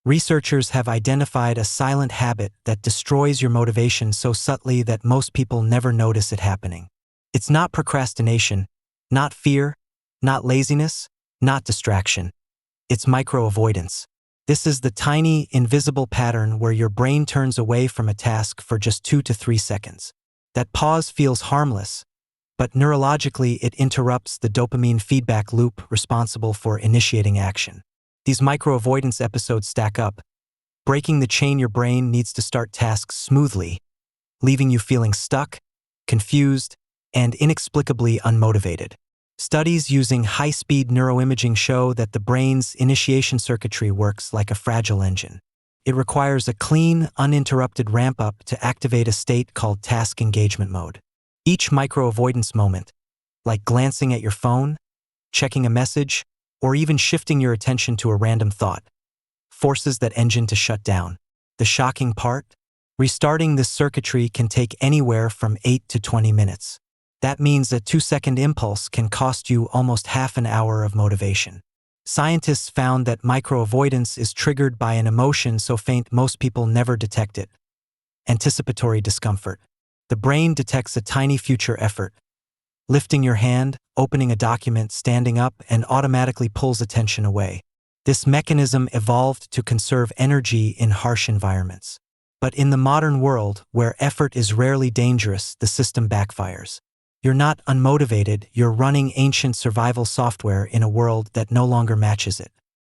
Researchers have identified a silent habit that destroys your motivation so subtly that most people never notice it happening. It's not procrastination, not fear, not laziness, not distraction. It's micro-avoidance. This is the tiny, invisible pattern where your brain turns away from a task for just 2 to 3 seconds. That pause feels harmless, but neurologically it interrupts the dopamine feedback loop responsible for initiating action. These micro-avoidance episodes stack up. Breaking the chain, your brain needs to start tasks smoothly, leaving you feeling stuck, confused, and inexplicably unmotivated. Studies using high-speed neuroimaging show that the brain's initiation circuitry works like a fragile engine. It requires a clean, uninterrupted ramp-up to activate a state called task engagement mode. Each micro-avoidance moment, like glancing at your phone, checking a message, or even shifting your attention to a random thought, forces that engine to shut down. The shocking part? Restarting this circuitry can take anywhere from 8 to 20 minutes. That means a 2-second impulse can cost you almost half an hour of motivation. Scientists found that micro-avoidance is triggered by an emotion so faint most people never detect it: anticipatory discomfort. The brain detects a tiny future effort, lifting your hand, opening a document, standing up, and automatically pulls attention away. This mechanism evolved to conserve energy in harsh environments. But in the modern world, where effort is rarely dangerous, the system backfires. You're not unmotivated, you're running ancient survival software in a world that no longer matches it.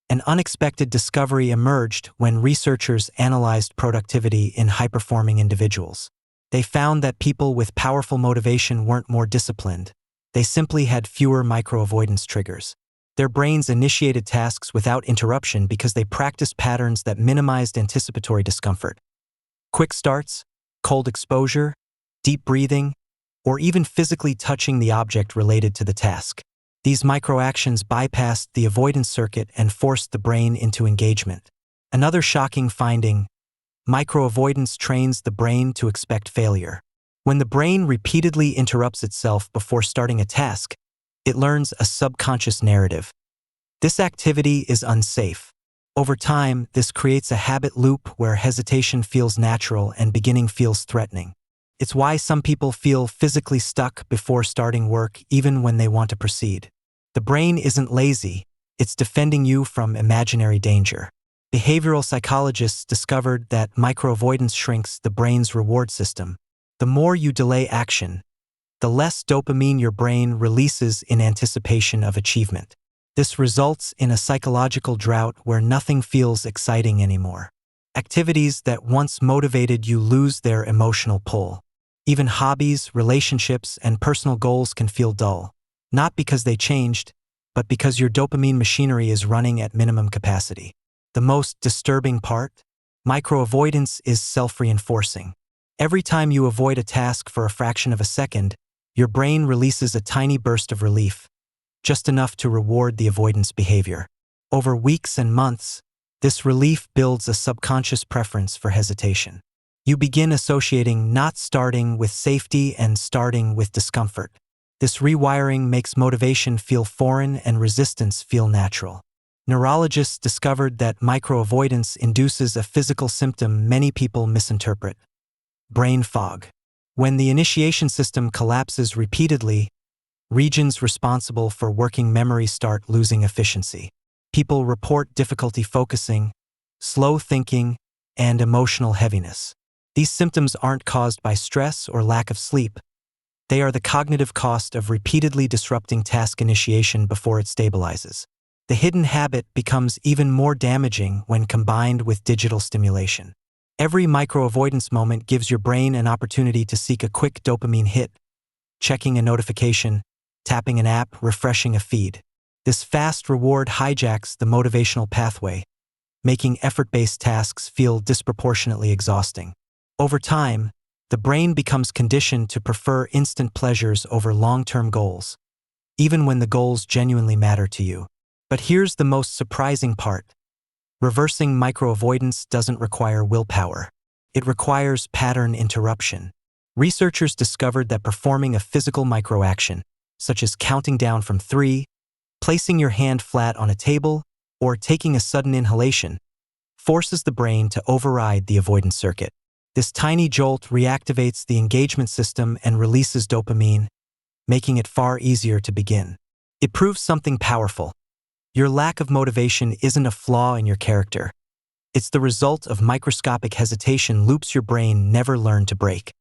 An unexpected discovery emerged when researchers analyzed productivity in high-performing individuals. They found that people with powerful motivation weren't more disciplined. They simply had fewer micro-avoidance triggers. Their brains initiated tasks without interruption because they practiced patterns that minimized anticipatory discomfort. Quick starts, cold exposure, deep breathing, or even physically touching the object related to the task. These micro-actions bypassed the avoidance circuit and forced the brain into engagement. Another shocking finding: micro-avoidance trains the brain to expect failure. When the brain repeatedly interrupts itself before starting a task, it learns a subconscious narrative. This activity is unsafe. Over time, this creates a habit loop where hesitation feels natural and beginning feels threatening. It's why some people feel physically stuck before starting work even when they want to proceed. The brain isn't lazy, it's defending you from imaginary danger. Behavioral psychologists discovered that micro-avoidance shrinks the brain's reward system. The more you delay action, the less dopamine your brain releases in anticipation of achievement. This results in a psychological drought where nothing feels exciting anymore. Activities that once motivated you lose their emotional pull. Even hobbies, relationships, and personal goals can feel dull. Not because they changed, but because your dopamine machinery is running at minimum capacity. The most disturbing part? Micro-avoidance is self-reinforcing. Every time you avoid a task for a fraction of a second, your brain releases a tiny burst of relief, just enough to reward the avoidance behavior. Over weeks and months, this relief builds a subconscious preference for hesitation. You begin associating not starting with safety and starting with discomfort. This rewiring makes motivation feel foreign and resistance feel natural. Neurologists discovered that micro-avoidance induces a physical symptom many people misinterpret: brain fog. When the initiation system collapses repeatedly, regions responsible for working memory start losing efficiency. People report difficulty focusing, slow thinking, and emotional heaviness. These symptoms aren't caused by stress or lack of sleep. They are the cognitive cost of repeatedly disrupting task initiation before it stabilizes. The hidden habit becomes even more damaging when combined with digital stimulation. Every micro-avoidance moment gives your brain an opportunity to seek a quick dopamine hit: checking a notification, tapping an app, refreshing a feed. This fast reward hijacks the motivational pathway, making effort-based tasks feel disproportionately exhausting. Over time, the brain becomes conditioned to prefer instant pleasures over long-term goals, even when the goals genuinely matter to you. But here's the most surprising part: reversing micro-avoidance doesn't require willpower. It requires pattern interruption. Researchers discovered that performing a physical micro-action, such as counting down from 3, placing your hand flat on a table, or taking a sudden inhalation, forces the brain to override the avoidance circuit. This tiny jolt reactivates the engagement system and releases dopamine, making it far easier to begin. It proves something powerful. Your lack of motivation isn't a flaw in your character. It's the result of microscopic hesitation loops your brain never learned to break.